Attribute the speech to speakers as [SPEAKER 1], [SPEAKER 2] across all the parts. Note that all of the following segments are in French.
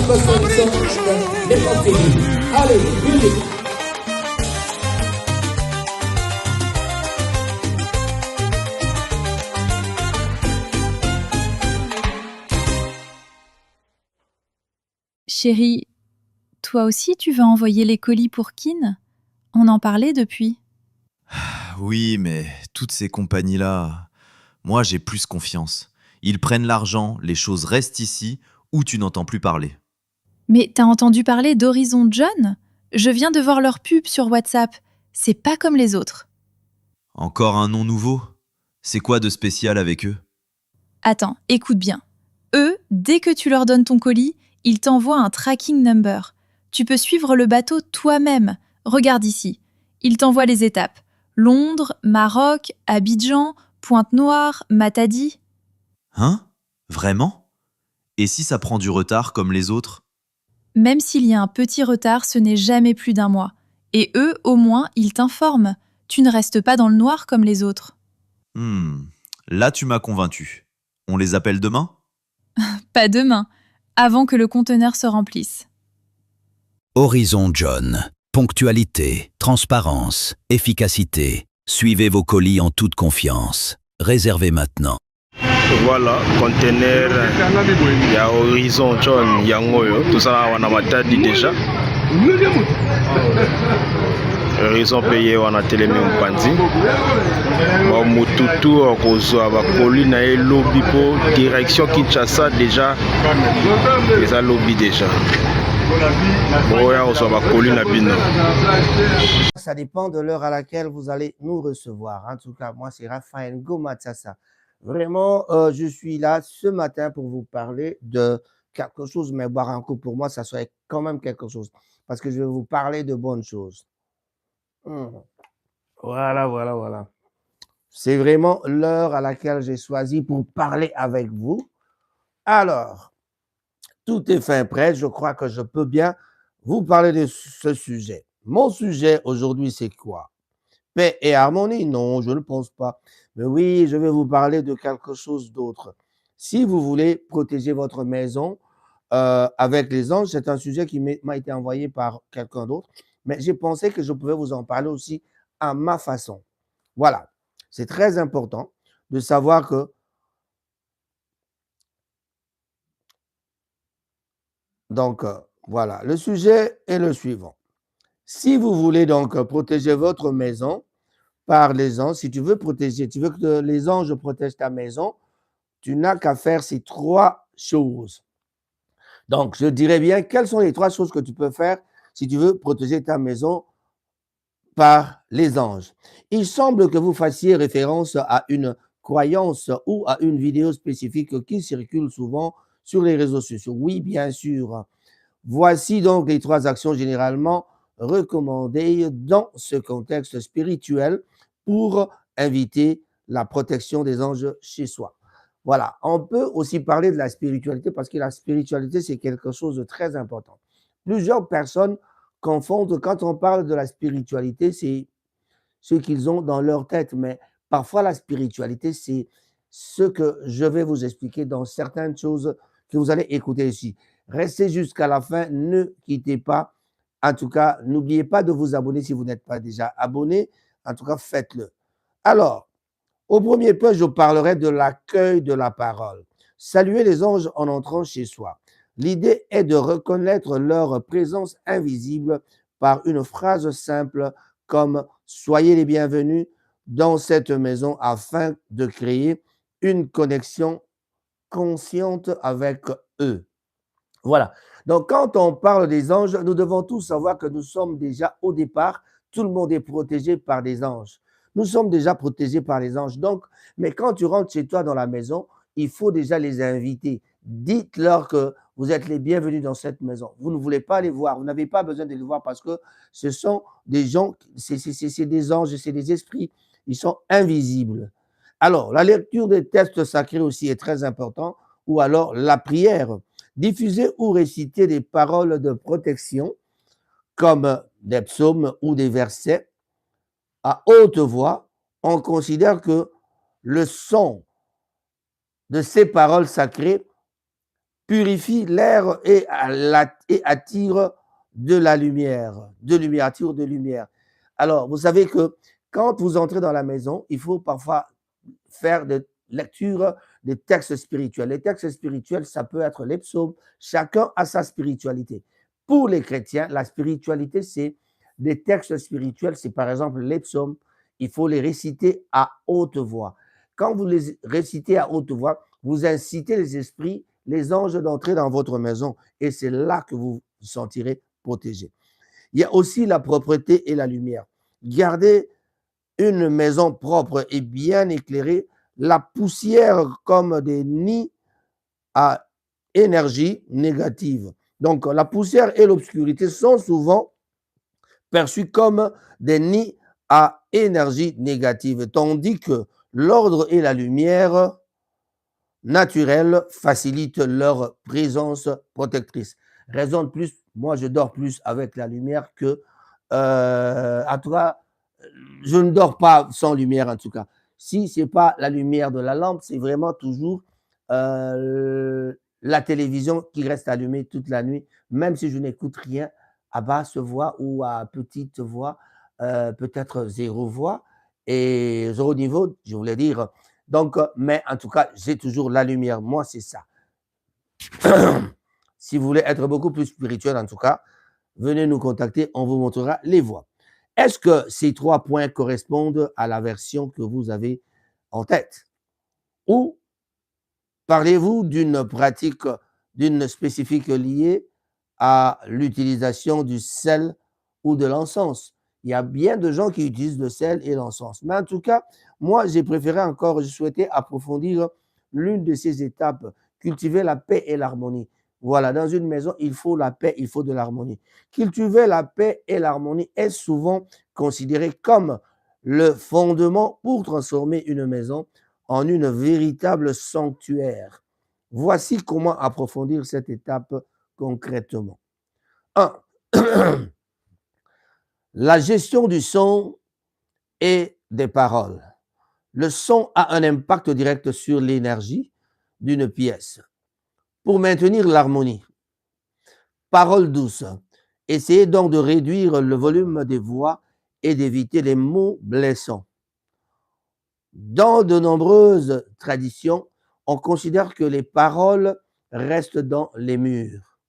[SPEAKER 1] Connection and Network TV. Allez, music.
[SPEAKER 2] Chérie, toi aussi tu vas envoyer les colis pour Kin? On en parlait depuis.
[SPEAKER 3] Oui, mais toutes ces compagnies-là, moi j'ai plus confiance. Ils prennent l'argent, les choses restent ici, ou tu n'entends plus parler.
[SPEAKER 2] Mais t'as entendu parler d'Horizon John? Je viens de voir leur pub sur WhatsApp. C'est pas comme les autres.
[SPEAKER 3] Encore un nom nouveau? C'est quoi de spécial avec eux?
[SPEAKER 2] Attends, écoute bien. Eux, dès que tu leur donnes ton colis, ils t'envoient un tracking number. Tu peux suivre le bateau toi-même. Regarde ici. Ils t'envoient les étapes. Londres, Maroc, Abidjan, Pointe-Noire, Matadi.
[SPEAKER 3] Hein? Vraiment? Et si ça prend du retard comme les autres?
[SPEAKER 2] Même s'il y a un petit retard, ce n'est jamais plus d'un mois. Et eux, au moins, ils t'informent. Tu ne restes pas dans le noir comme les autres.
[SPEAKER 3] Là tu m'as convaincu. On les appelle demain?
[SPEAKER 2] Pas demain, avant que le conteneur se remplisse.
[SPEAKER 4] Horizon John. Ponctualité, transparence, efficacité. Suivez vos colis en toute confiance. Réservez maintenant.
[SPEAKER 5] Voilà, conteneur, il y a Horizon John, Yangoyo, tout ça on a matadi déjà. Horizon payé on a télémé Mpanzi. Bon, Mututu, Rozo, Bakoli, Nae lobby pour direction Kinshasa déjà. Déjà lobby déjà.
[SPEAKER 6] Ça dépend de l'heure à laquelle vous allez nous recevoir. En tout cas, moi, c'est Raphaël Gomatsassa. Vraiment, je suis là ce matin pour vous parler de quelque chose, mais boire un coup pour moi, ça serait quand même quelque chose. Parce que je vais vous parler de bonnes choses. Voilà. C'est vraiment l'heure à laquelle j'ai choisi pour parler avec vous. Alors, tout est fin prêt. Je crois que je peux bien vous parler de ce sujet. Mon sujet aujourd'hui, c'est quoi? Paix et harmonie? Non, je ne pense pas. Mais oui, je vais vous parler de quelque chose d'autre. Si vous voulez protéger votre maison avec les anges, c'est un sujet qui m'a été envoyé par quelqu'un d'autre. Mais j'ai pensé que je pouvais vous en parler aussi à ma façon. Voilà. C'est très important de savoir que donc, voilà, le sujet est le suivant. Si vous voulez donc protéger votre maison par les anges, si tu veux protéger, tu veux que les anges protègent ta maison, tu n'as qu'à faire ces trois choses. Donc, je dirais bien, quelles sont les trois choses que tu peux faire si tu veux protéger ta maison par les anges? Il semble que vous fassiez référence à une croyance ou à une vidéo spécifique qui circule souvent sur les réseaux sociaux. Oui, bien sûr. Voici donc les trois actions généralement recommandées dans ce contexte spirituel pour inviter la protection des anges chez soi. Voilà, on peut aussi parler de la spiritualité parce que la spiritualité, c'est quelque chose de très important. Plusieurs personnes confondent quand on parle de la spiritualité, c'est ce qu'ils ont dans leur tête, mais parfois la spiritualité, c'est ce que je vais vous expliquer dans certaines choses que vous allez écouter ici. Restez jusqu'à la fin, ne quittez pas. En tout cas, n'oubliez pas de vous abonner si vous n'êtes pas déjà abonné. En tout cas, faites-le. Alors, au premier point, je parlerai de l'accueil de la parole. Saluer les anges en entrant chez soi. L'idée est de reconnaître leur présence invisible par une phrase simple comme « Soyez les bienvenus dans cette maison » afin de créer une connexion consciente avec eux. Voilà. Donc, quand on parle des anges, nous devons tous savoir que nous sommes déjà au départ, tout le monde est protégé par des anges. Nous sommes déjà protégés par les anges. Donc, mais quand tu rentres chez toi dans la maison, il faut déjà les inviter. Dites-leur que vous êtes les bienvenus dans cette maison. Vous ne voulez pas les voir, vous n'avez pas besoin de les voir parce que ce sont des gens, c'est des anges, c'est des esprits, ils sont invisibles. Alors, la lecture des textes sacrés aussi est très important, ou alors la prière. Diffuser ou réciter des paroles de protection comme des psaumes ou des versets à haute voix, on considère que le son de ces paroles sacrées purifie l'air et attire de la lumière. Attire de lumière. Alors, vous savez que quand vous entrez dans la maison, il faut parfois faire des lectures des textes spirituels. Les textes spirituels, ça peut être les psaumes. Chacun a sa spiritualité. Pour les chrétiens, la spiritualité, c'est des textes spirituels, c'est par exemple les psaumes. Il faut les réciter à haute voix. Quand vous les récitez à haute voix, vous incitez les esprits, les anges d'entrer dans votre maison et c'est là que vous vous sentirez protégé. Il y a aussi la propreté et la lumière. Gardez une maison propre et bien éclairée, la poussière comme des nids à énergie négative. Donc, la poussière et l'obscurité sont souvent perçus comme des nids à énergie négative, tandis que l'ordre et la lumière naturelle facilitent leur présence protectrice. Raison de plus, moi je dors plus avec la lumière que, en tout cas, je ne dors pas sans lumière en tout cas. Si ce n'est pas la lumière de la lampe, c'est vraiment toujours la télévision qui reste allumée toute la nuit, même si je n'écoute rien à basse voix ou à petite voix, peut-être zéro voix et zéro niveau, je voulais dire. Donc, mais en tout cas, j'ai toujours la lumière. Moi, c'est ça. Si vous voulez être beaucoup plus spirituel, en tout cas, venez nous contacter, on vous montrera les voies. Est-ce que ces 3 points correspondent à la version que vous avez en tête? Ou parlez-vous d'une pratique, d'une spécifique liée à l'utilisation du sel ou de l'encens? Il y a bien de gens qui utilisent le sel et l'encens. Mais en tout cas, moi, j'ai préféré encore, je souhaitais approfondir l'une de ces étapes, cultiver la paix et l'harmonie. Voilà, dans une maison, il faut la paix, il faut de l'harmonie. Cultiver la paix et l'harmonie est souvent considéré comme le fondement pour transformer une maison en une véritable sanctuaire. Voici comment approfondir cette étape concrètement. 1. La gestion du son et des paroles. Le son a un impact direct sur l'énergie d'une pièce. Pour maintenir l'harmonie, paroles douces. Essayez donc de réduire le volume des voix et d'éviter les mots blessants. Dans de nombreuses traditions, on considère que les paroles restent dans les murs.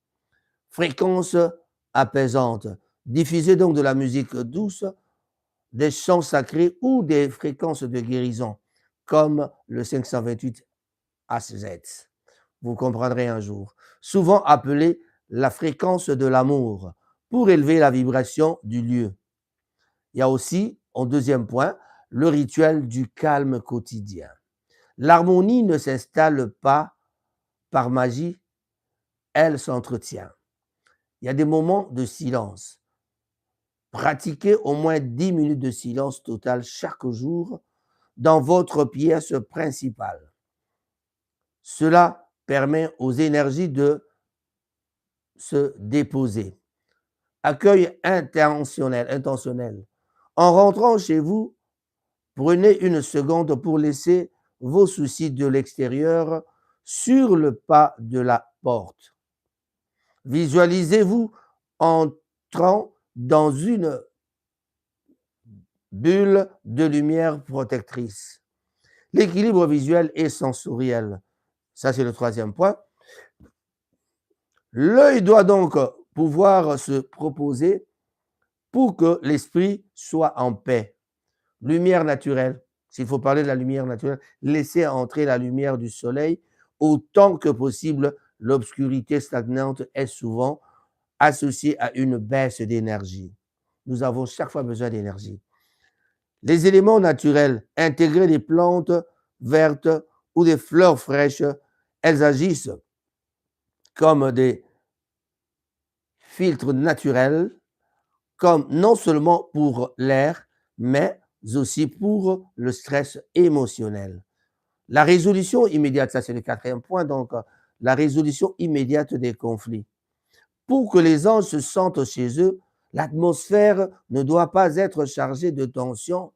[SPEAKER 6] Fréquence apaisante. Diffusez donc de la musique douce, des chants sacrés ou des fréquences de guérison, comme le 528 AZ. Vous comprendrez un jour. Souvent appelé la fréquence de l'amour, pour élever la vibration du lieu. Il y a aussi, en deuxième point, le rituel du calme quotidien. L'harmonie ne s'installe pas par magie, elle s'entretient. Il y a des moments de silence. Pratiquez au moins 10 minutes de silence total chaque jour dans votre pièce principale. Cela permet aux énergies de se déposer. Accueil intentionnel. En rentrant chez vous, prenez une seconde pour laisser vos soucis de l'extérieur sur le pas de la porte. Visualisez-vous entrant dans une bulle de lumière protectrice. L'équilibre visuel et sensoriel. Ça, c'est le 3e point. L'œil doit donc pouvoir se proposer pour que l'esprit soit en paix. Lumière naturelle. S'il faut parler de la lumière naturelle, laissez entrer la lumière du soleil autant que possible. L'obscurité stagnante est souvent associée à une baisse d'énergie. Nous avons chaque fois besoin d'énergie. Les éléments naturels, intégrer des plantes vertes ou des fleurs fraîches, elles agissent comme des filtres naturels, comme non seulement pour l'air, mais aussi pour le stress émotionnel. La résolution immédiate, ça c'est le 4e point, donc la résolution immédiate des conflits. Pour que les anges se sentent chez eux, l'atmosphère ne doit pas être chargée de tensions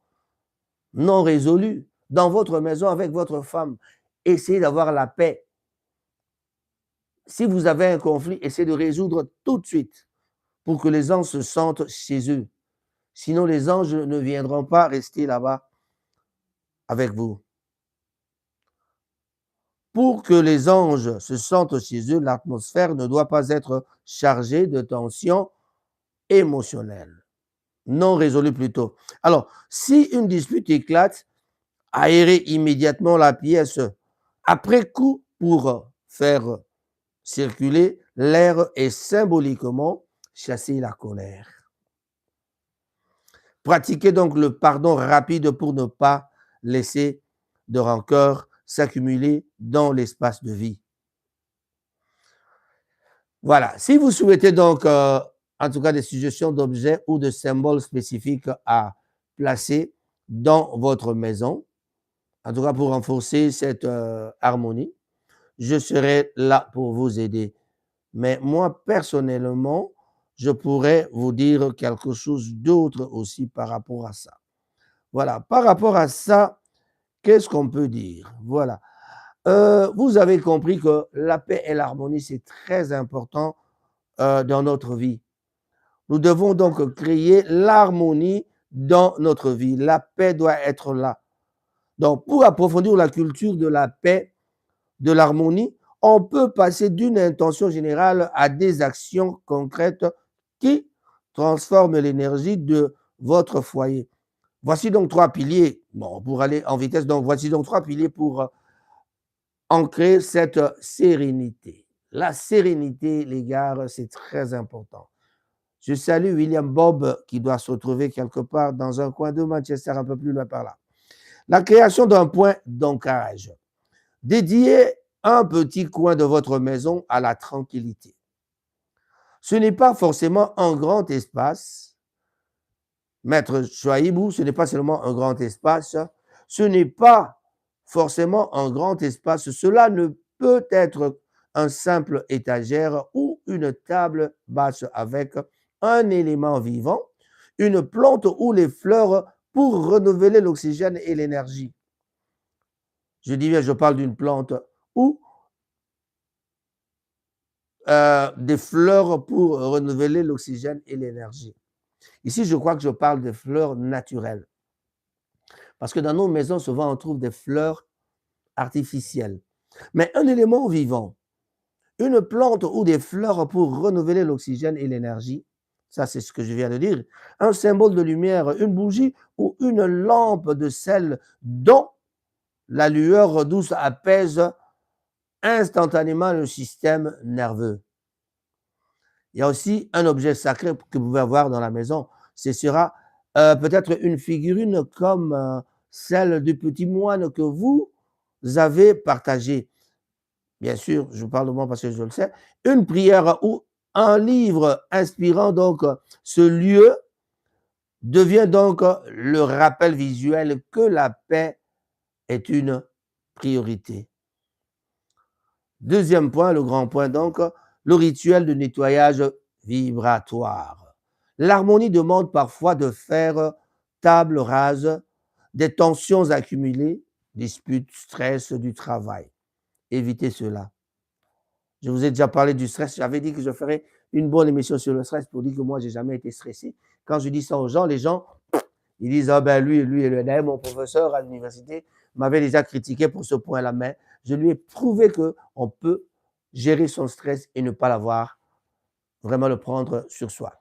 [SPEAKER 6] non résolues. Dans votre maison avec votre femme, essayez d'avoir la paix. Si vous avez un conflit, essayez de résoudre tout de suite pour que les anges se sentent chez eux. Sinon, les anges ne viendront pas rester là-bas avec vous. Pour que les anges se sentent chez eux, l'atmosphère ne doit pas être chargée de tensions émotionnelles, non résolues plutôt. Alors, si une dispute éclate, aérez immédiatement la pièce après coup pour faire circuler l'air et symboliquement chasser la colère. Pratiquez donc le pardon rapide pour ne pas laisser de rancœur s'accumuler dans l'espace de vie. Voilà. Si vous souhaitez donc, en tout cas, des suggestions d'objets ou de symboles spécifiques à placer dans votre maison, en tout cas pour renforcer cette harmonie, je serai là pour vous aider. Mais moi, personnellement, je pourrais vous dire quelque chose d'autre aussi par rapport à ça. Voilà. Par rapport à ça, qu'est-ce qu'on peut dire? Voilà. Vous avez compris que la paix et l'harmonie, c'est très important dans notre vie. Nous devons donc créer l'harmonie dans notre vie. La paix doit être là. Donc, pour approfondir la culture de la paix, de l'harmonie, on peut passer d'une intention générale à des actions concrètes qui transforment l'énergie de votre foyer. Voici donc 3 piliers. Bon, pour aller en vitesse, donc voici donc 3 piliers pour ancrer cette sérénité. La sérénité, les gars, c'est très important. Je salue William Bob qui doit se retrouver quelque part dans un coin de Manchester, un peu plus loin par là. La création d'un point d'ancrage. Dédiez un petit coin de votre maison à la tranquillité. Ce n'est pas forcément un grand espace. Maître Chouaïbou, ce n'est pas seulement un grand espace. Ce n'est pas forcément un grand espace. Cela ne peut être un simple étagère ou une table basse avec un élément vivant, une plante ou les fleurs pour renouveler l'oxygène et l'énergie. Je dis bien, je parle d'une plante ou des fleurs pour renouveler l'oxygène et l'énergie. Ici, je crois que je parle de fleurs naturelles. Parce que dans nos maisons, souvent, on trouve des fleurs artificielles. Mais un élément vivant, une plante ou des fleurs pour renouveler l'oxygène et l'énergie, ça c'est ce que je viens de dire, un symbole de lumière, une bougie ou une lampe de sel dont la lueur douce apaise instantanément le système nerveux. Il y a aussi un objet sacré que vous pouvez avoir dans la maison. Ce sera peut-être une figurine comme celle du petit moine que vous avez partagé. Bien sûr, je parle de moi parce que je le sais. Une prière ou un livre inspirant donc ce lieu devient donc le rappel visuel que la paix est une priorité. Deuxième point, le grand point donc, le rituel de nettoyage vibratoire. L'harmonie demande parfois de faire table rase des tensions accumulées, disputes, stress du travail. Évitez cela. Je vous ai déjà parlé du stress. J'avais dit que je ferais une bonne émission sur le stress pour dire que moi, je n'ai jamais été stressé. Quand je dis ça aux gens, les gens, ils disent « Ah ben lui, d'ailleurs, mon professeur à l'université m'avait déjà critiqué pour ce point-là. » Mais je lui ai prouvé qu'on peut gérer son stress et ne pas l'avoir, vraiment le prendre sur soi.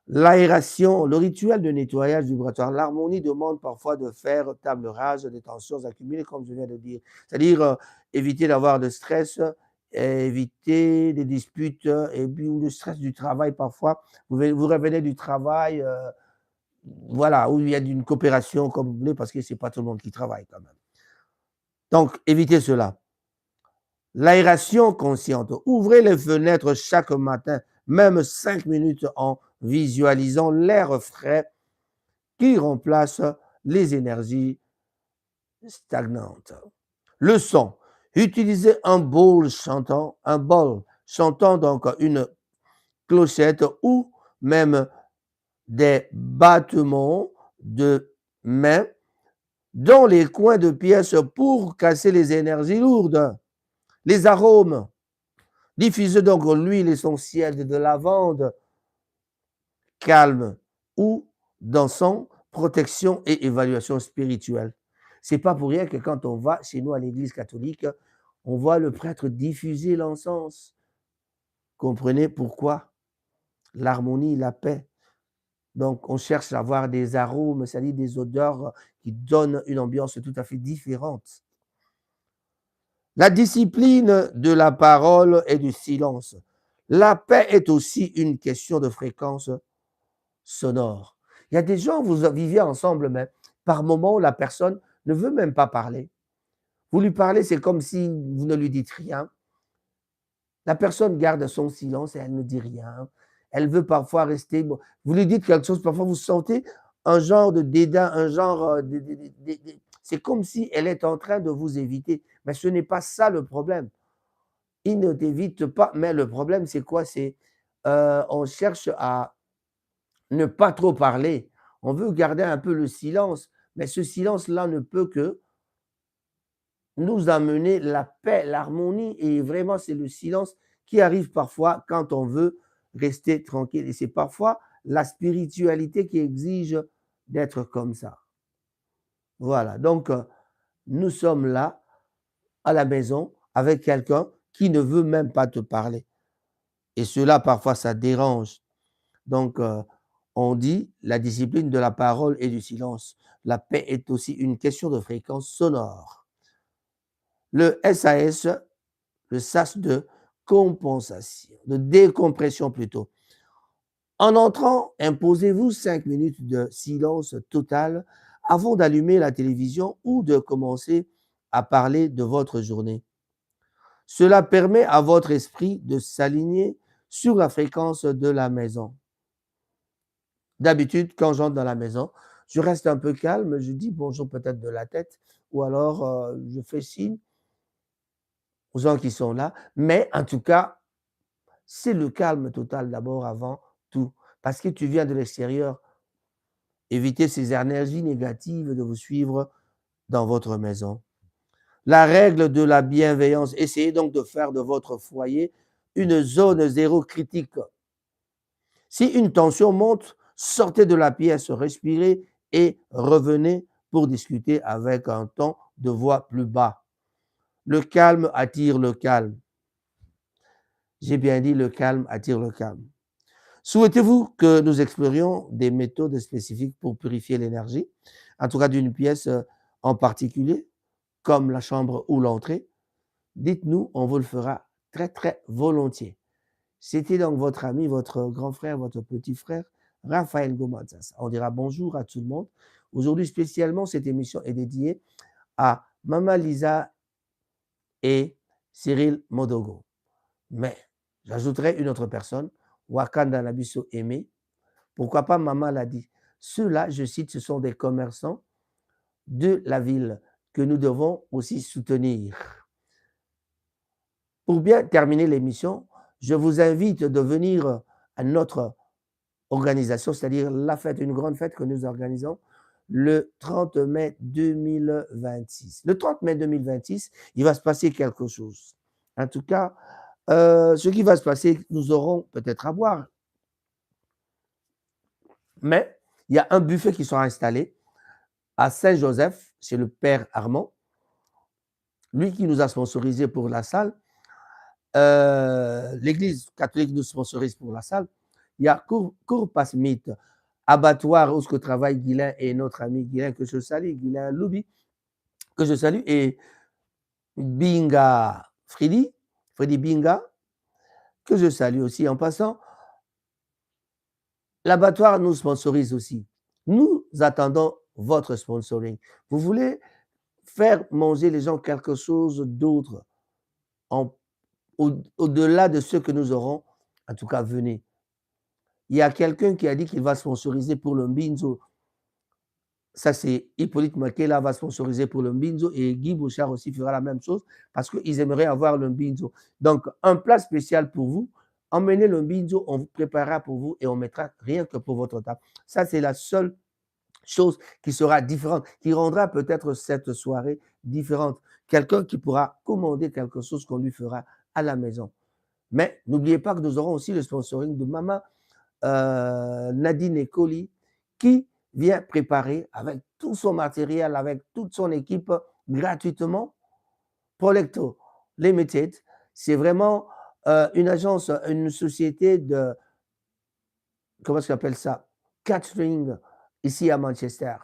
[SPEAKER 6] L'aération, le rituel de nettoyage vibratoire, l'harmonie demande parfois de faire table rase des tensions accumulées, comme je viens de dire. C'est-à-dire éviter d'avoir de stress, éviter des disputes et puis ou le stress du travail parfois. Vous revenez du travail, voilà, où il y a une coopération comme vous voulez, parce que ce n'est pas tout le monde qui travaille quand même. Donc, évitez cela. L'aération consciente. Ouvrez les fenêtres chaque matin, même 5 minutes en visualisant l'air frais qui remplace les énergies stagnantes. Le son. Utilisez un bol chantant donc une clochette ou même des battements de main dans les coins de pièces pour casser les énergies lourdes. Les arômes. Diffusez donc l'huile essentielle de lavande, calme ou dansant, protection et évaluation spirituelle. C'est pas pour rien que quand on va chez nous à l'église catholique, on voit le prêtre diffuser l'encens. Comprenez pourquoi? L'harmonie, la paix. Donc, on cherche à avoir des arômes, c'est-à-dire des odeurs qui donnent une ambiance tout à fait différente. La discipline de la parole et du silence. La paix est aussi une question de fréquence sonore. Il y a des gens, vous vivez ensemble, mais par moment, la personne ne veut même pas parler. Vous lui parlez, c'est comme si vous ne lui dites rien. La personne garde son silence et elle ne dit rien. Elle veut parfois rester. Vous lui dites quelque chose, parfois vous sentez un genre de dédain, un genre c'est comme si elle est en train de vous éviter. Mais ce n'est pas ça le problème. Il ne t'évite pas, mais le problème, c'est quoi? C'est on cherche à ne pas trop parler. On veut garder un peu le silence, mais ce silence-là ne peut que nous amener la paix, l'harmonie, et vraiment, c'est le silence qui arrive parfois quand on veut rester tranquille. Et c'est parfois la spiritualité qui exige d'être comme ça. Voilà, donc nous sommes là, à la maison, avec quelqu'un qui ne veut même pas te parler. Et cela, parfois, ça dérange. Donc, on dit la discipline de la parole et du silence. La paix est aussi une question de fréquence sonore. Le SAS, le sas de compensation, de décompression plutôt. En entrant, imposez-vous 5 minutes de silence total avant d'allumer la télévision ou de commencer à parler de votre journée. Cela permet à votre esprit de s'aligner sur la fréquence de la maison. D'habitude, quand j'entre dans la maison, je reste un peu calme, je dis bonjour peut-être de la tête, ou alors je fais signe aux gens qui sont là. Mais en tout cas, c'est le calme total d'abord avant tout. Parce que tu viens de l'extérieur, évitez ces énergies négatives de vous suivre dans votre maison. La règle de la bienveillance, essayez donc de faire de votre foyer une zone zéro critique. Si une tension monte, sortez de la pièce, respirez et revenez pour discuter avec un ton de voix plus bas. Le calme attire le calme. J'ai bien dit, le calme attire le calme. Souhaitez-vous que nous explorions des méthodes spécifiques pour purifier l'énergie, en tout cas d'une pièce en particulier, comme la chambre ou l'entrée? Dites-nous, on vous le fera très, très volontiers. C'était donc votre ami, votre grand frère, votre petit frère, Raphaël Gomazas. On dira bonjour à tout le monde. Aujourd'hui, spécialement, cette émission est dédiée à Mama Lisa et Cyril Modogo. Mais j'ajouterai une autre personne, Wakanda Nabiso Aimé. Pourquoi pas, maman l'a dit. Ceux-là, je cite, ce sont des commerçants de la ville que nous devons aussi soutenir. Pour bien terminer l'émission, je vous invite de venir à notre organisation, c'est-à-dire la fête, une grande fête que nous organisons le 30 mai 2026. Le 30 mai 2026, il va se passer quelque chose. En tout cas, ce qui va se passer, nous aurons peut-être à boire. Mais il y a un buffet qui sera installé à Saint-Joseph, chez le Père Armand, lui qui nous a sponsorisé pour la salle. L'Église catholique nous sponsorise pour la salle. Il y a Courpasmit, abattoir où travaille Guilain et notre ami Guilain, que je salue, Guilain Loubi, que je salue, et Binga Freddy Binga, que je salue aussi en passant. L'abattoir nous sponsorise aussi. Nous attendons votre sponsoring. Vous voulez faire manger les gens quelque chose d'autre au-delà de ce que nous aurons, en tout cas, venez. Il y a quelqu'un qui a dit qu'il va sponsoriser pour le Mbinzo. Ça, c'est Hippolyte Makela va sponsoriser pour le Mbinzo et Guy Bouchard aussi fera la même chose parce qu'ils aimeraient avoir le Mbinzo. Donc, un plat spécial pour vous. Emmenez le Mbinzo, on vous préparera pour vous et on mettra rien que pour votre table. Ça, c'est la seule chose qui sera différente, qui rendra peut-être cette soirée différente. Quelqu'un qui pourra commander quelque chose qu'on lui fera à la maison. Mais n'oubliez pas que nous aurons aussi le sponsoring de maman Nadine Ekoli qui vient préparer avec tout son matériel, avec toute son équipe gratuitement Prolecto Limited. C'est vraiment une agence, une société de, comment est-ce qu'on appelle ça? Catering ici à Manchester.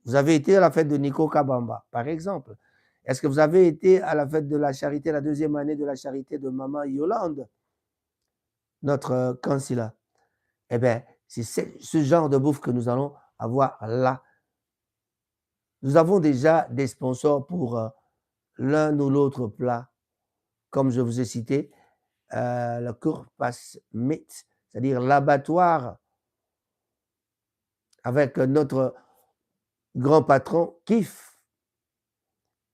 [SPEAKER 6] Vous avez été à la fête de Nico Kabamba, par exemple. Est-ce que vous avez été à la fête de la charité, la deuxième année de la charité de Maman Yolande, notre consulat? Eh bien, c'est ce genre de bouffe que nous allons avoir là. Nous avons déjà des sponsors pour l'un ou l'autre plat, comme je vous ai cité, le Kurpas Meat, c'est-à-dire l'abattoir avec notre grand patron Kif,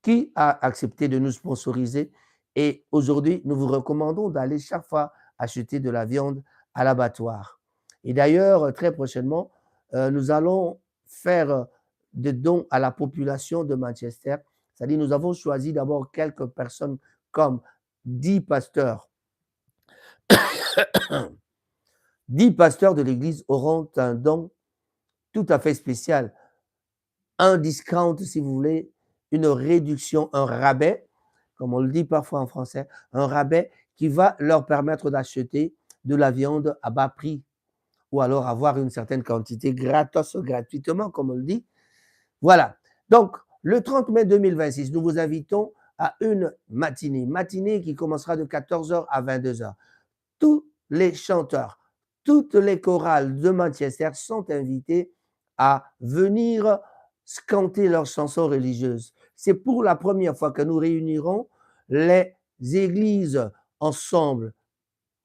[SPEAKER 6] qui a accepté de nous sponsoriser. Et aujourd'hui, nous vous recommandons d'aller chaque fois acheter de la viande à l'abattoir. Et d'ailleurs, très prochainement, nous allons faire des dons à la population de Manchester. C'est-à-dire, nous avons choisi d'abord quelques personnes comme 10 pasteurs. 10 pasteurs de l'Église auront un don tout à fait spécial. Un discount, si vous voulez, une réduction, un rabais, comme on le dit parfois en français, un rabais qui va leur permettre d'acheter de la viande à bas prix ou alors avoir une certaine quantité gratuitement, comme on le dit. Voilà. Donc, le 30 mai 2026, nous vous invitons à une matinée qui commencera de 14h à 22h. Tous les chanteurs, toutes les chorales de Manchester sont invités à venir chanter leurs chansons religieuses. C'est pour la première fois que nous réunirons les églises ensemble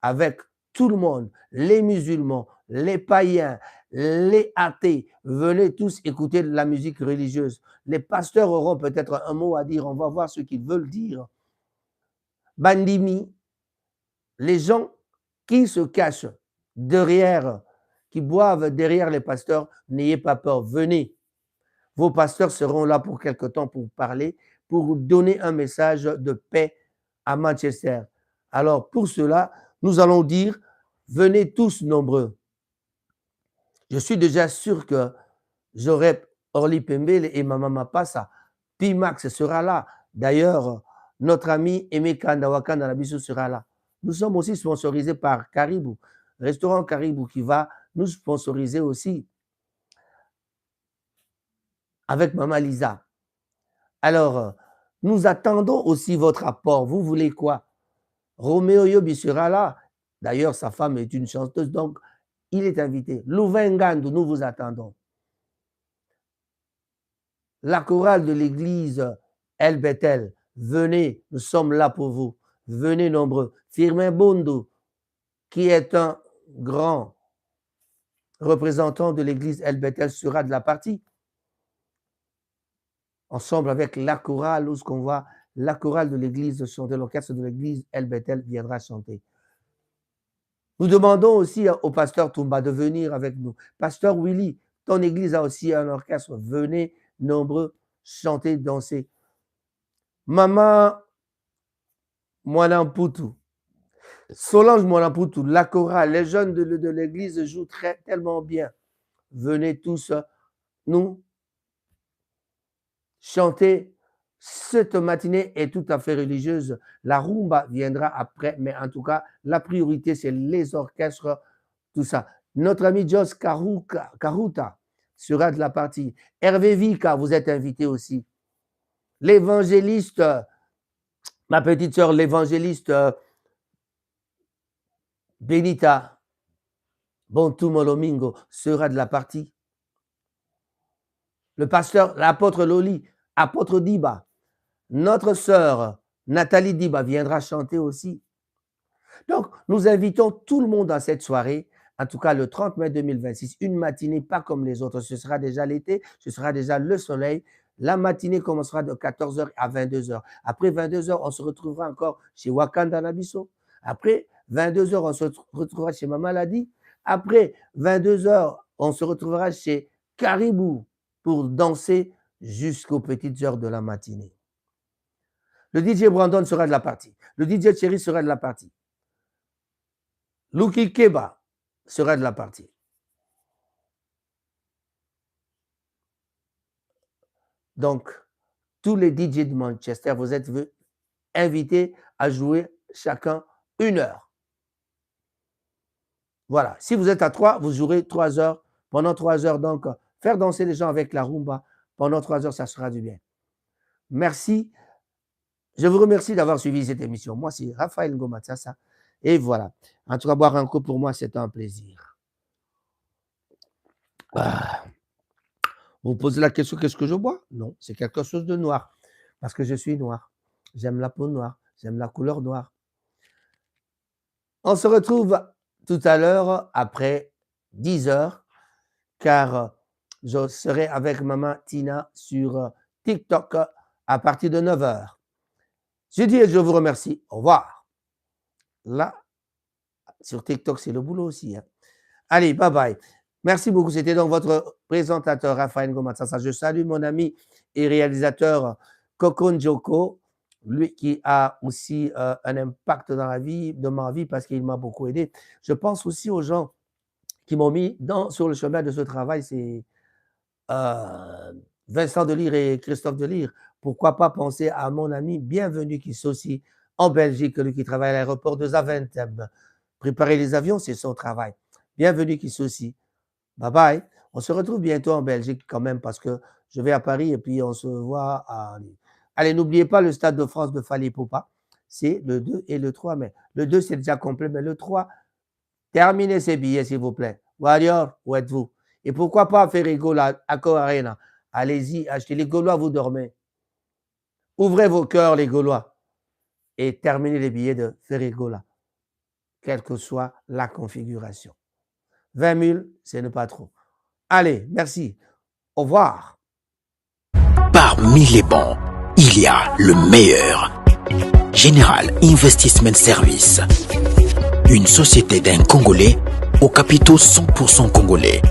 [SPEAKER 6] avec tout le monde, les musulmans, les païens, les athées. Venez tous écouter de la musique religieuse. Les pasteurs auront peut-être un mot à dire, on va voir ce qu'ils veulent dire. Bandimi, les gens qui se cachent derrière, qui boivent derrière les pasteurs, n'ayez pas peur, venez. Vos pasteurs seront là pour quelque temps pour parler, pour donner un message de paix à Manchester. Alors pour cela, nous allons dire, venez tous nombreux. Je suis déjà sûr que j'aurai Orly Pembele et Mama Mapassa. Pimax sera là. D'ailleurs, notre ami Emeka Ndawakanda Nabiso sera là. Nous sommes aussi sponsorisés par Caribou, restaurant Caribou qui va nous sponsoriser aussi avec Mama Lisa. Alors, nous attendons aussi votre apport. Vous voulez quoi? Roméo Yobi sera là. D'ailleurs, sa femme est une chanteuse, donc il est invité. Louvain-Gandu, nous vous attendons. La chorale de l'église El Bethel, venez, nous sommes là pour vous. Venez nombreux. Firmin Bondo, qui est un grand représentant de l'église El Bethel, sera de la partie. Ensemble avec la chorale, où ce qu'on voit, la chorale de l'église chanter, l'orchestre de l'église El Bethel viendra chanter. Nous demandons aussi au pasteur Toumba de venir avec nous. Pasteur Willy, ton église a aussi un orchestre. Venez nombreux chanter, danser. Maman Mwanamputu, Solange Mwanamputu, la chorale, les jeunes de l'église jouent tellement bien. Venez tous nous chanter. Cette matinée est tout à fait religieuse. La rumba viendra après, mais en tout cas, la priorité, c'est les orchestres, tout ça. Notre ami Jos Karuta sera de la partie. Hervé Vika, vous êtes invité aussi. L'évangéliste, ma petite sœur, l'évangéliste Benita Bontu Molomingo sera de la partie. Le pasteur, l'apôtre Loli, apôtre Diba, notre sœur Nathalie Diba viendra chanter aussi. Donc, nous invitons tout le monde à cette soirée, en tout cas le 30 mai 2026, une matinée pas comme les autres. Ce sera déjà l'été, ce sera déjà le soleil. La matinée commencera de 14h à 22h. Après 22h, on se retrouvera encore chez Wakanda Nabiso. Après 22h, on se retrouvera chez Mama Ladi. Après 22h, on se retrouvera chez Caribou pour danser jusqu'aux petites heures de la matinée. Le DJ Brandon sera de la partie. Le DJ Thierry sera de la partie. Luki Keba sera de la partie. Donc, tous les DJ de Manchester, vous êtes invités à jouer chacun 1 heure. Voilà. Si vous êtes à 3, vous jouerez 3 heures. Pendant 3 heures, donc, faire danser les gens avec la rumba. Pendant 3 heures, ça sera du bien. Merci. Je vous remercie d'avoir suivi cette émission. Moi, c'est Raphaël Ngomatsasa. Et voilà. En tout cas, boire un coup pour moi, c'est un plaisir. Ah. Vous posez la question, qu'est-ce que je bois? Non, c'est quelque chose de noir. Parce que je suis noir. J'aime la peau noire. J'aime la couleur noire. On se retrouve tout à l'heure après 10 heures, car je serai avec maman Tina sur TikTok à partir de 9 heures. Je dis et je vous remercie. Au revoir. Là, sur TikTok, c'est le boulot aussi. Hein. Allez, bye bye. Merci beaucoup. C'était donc votre présentateur, Raphaël Ngomatsasa. Je salue mon ami et réalisateur Coco Njoko, lui qui a aussi un impact dans la vie, de ma vie, parce qu'il m'a beaucoup aidé. Je pense aussi aux gens qui m'ont mis sur le chemin de ce travail, c'est Vincent Delire et Christophe Delire. Pourquoi pas penser à mon ami Bienvenu qui s'associe en Belgique, lui qui travaille à l'aéroport de Zaventem. Préparer les avions, c'est son travail. Bienvenue qui s'associe. Bye bye. On se retrouve bientôt en Belgique quand même parce que je vais à Paris et puis on se voit à... Allez, n'oubliez pas le Stade de France de Fally Poupa. C'est le 2 et le 3 mai. Le 2, c'est déjà complet, mais le 3, terminez ces billets, s'il vous plaît. Warrior, où êtes-vous? Et pourquoi pas faire Rigola, Accor Arena? Allez-y, achetez. Les Gaulois, vous dormez. Ouvrez vos cœurs, les Gaulois, et terminez les billets de Ferrigola, quelle que soit la configuration. 20 000, c'est ne pas trop. Allez, merci. Au revoir.
[SPEAKER 7] Parmi les bons, il y a le meilleur. Général Investment Service. Une société d'un Congolais aux capitaux 100% congolais.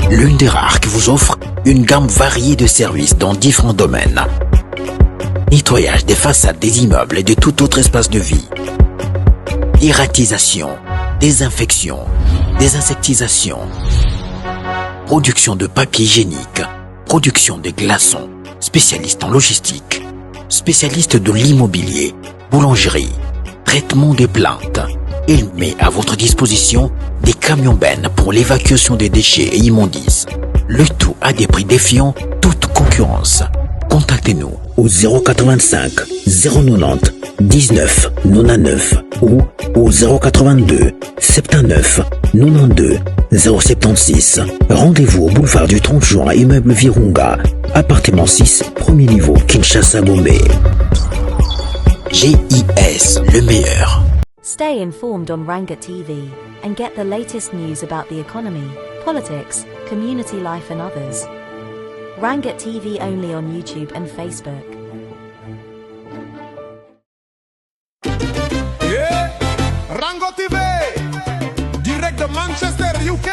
[SPEAKER 7] L'une des rares qui vous offre une gamme variée de services dans différents domaines. Nettoyage des façades des immeubles et de tout autre espace de vie. Irratisation, désinfection, désinsectisation. Production de papier hygiénique, production de glaçons, spécialiste en logistique, spécialiste de l'immobilier, boulangerie, traitement des plaintes. Il met à votre disposition des camions-bennes pour l'évacuation des déchets et immondices. Le tout à des prix défiant toute concurrence. Contactez-nous au 085 090 19 99 ou au 082 79 92 076. Rendez-vous au boulevard du 30 juin, immeuble Virunga, appartement 6, premier niveau, Kinshasa, Gombe. GIS, le meilleur.
[SPEAKER 8] Stay informed on Ranga TV and get the latest news about the economy, politics, community life and others. Rangat TV only on YouTube and Facebook.
[SPEAKER 9] Yeah. Rango TV, direct de Manchester, UK,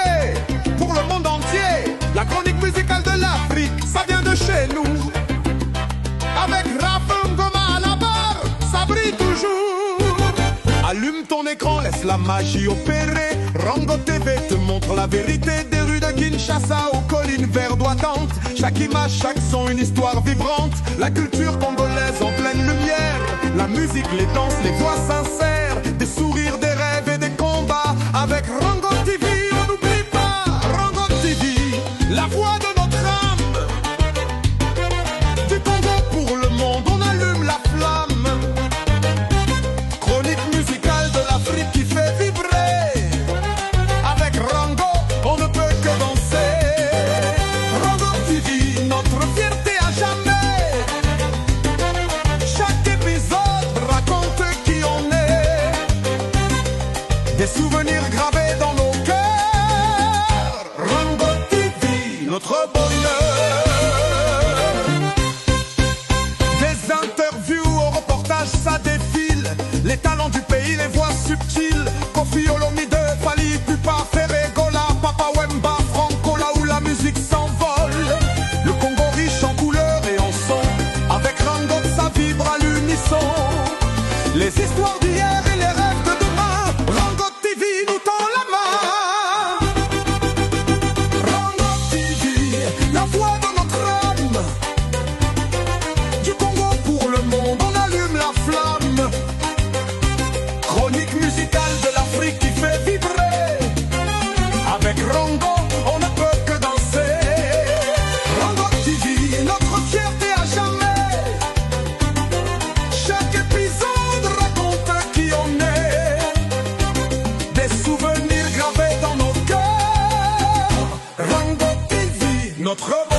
[SPEAKER 9] pour le monde entier. La chronique musicale de l'Afrique, ça vient de chez nous. Avec Raphaël Ngoma à la barre, ça brille toujours. Allume ton écran, laisse la magie opérer. Rango TV te montre la vérité des rues de Kinshasa aux collines verdoyantes. Chaque image, chaque son, une histoire vibrante. La culture congolaise en pleine lumière. La musique, les danses, les voix sincères. Des sourires, des rêves et des combats. Avec Rango TV, on n'oublie pas. Rango TV, la voix de notre âme. Du Congo pour le monde, on allume la flamme. Chronique musicale de l'Afrique qui fait vibrer. Avec Rango, on ne peut que danser. Rango TV, notre fierté à jamais. Chaque épisode raconte qui on est. Des souvenirs gravés dans nos cœurs. Rango TV, notre bonheur. Des interviews au reportage, ça défile. Les talents du pays, les voix subtiles. Kofi Olomide, Fally Poupa, Ferrigola, Papa Wemba, Franco, là où la musique s'envole. Le Congo riche en couleurs et en son. Avec Rango, ça vibre à l'unisson. Les histoires d'hier et les rêves de demain. Rango TV. Notre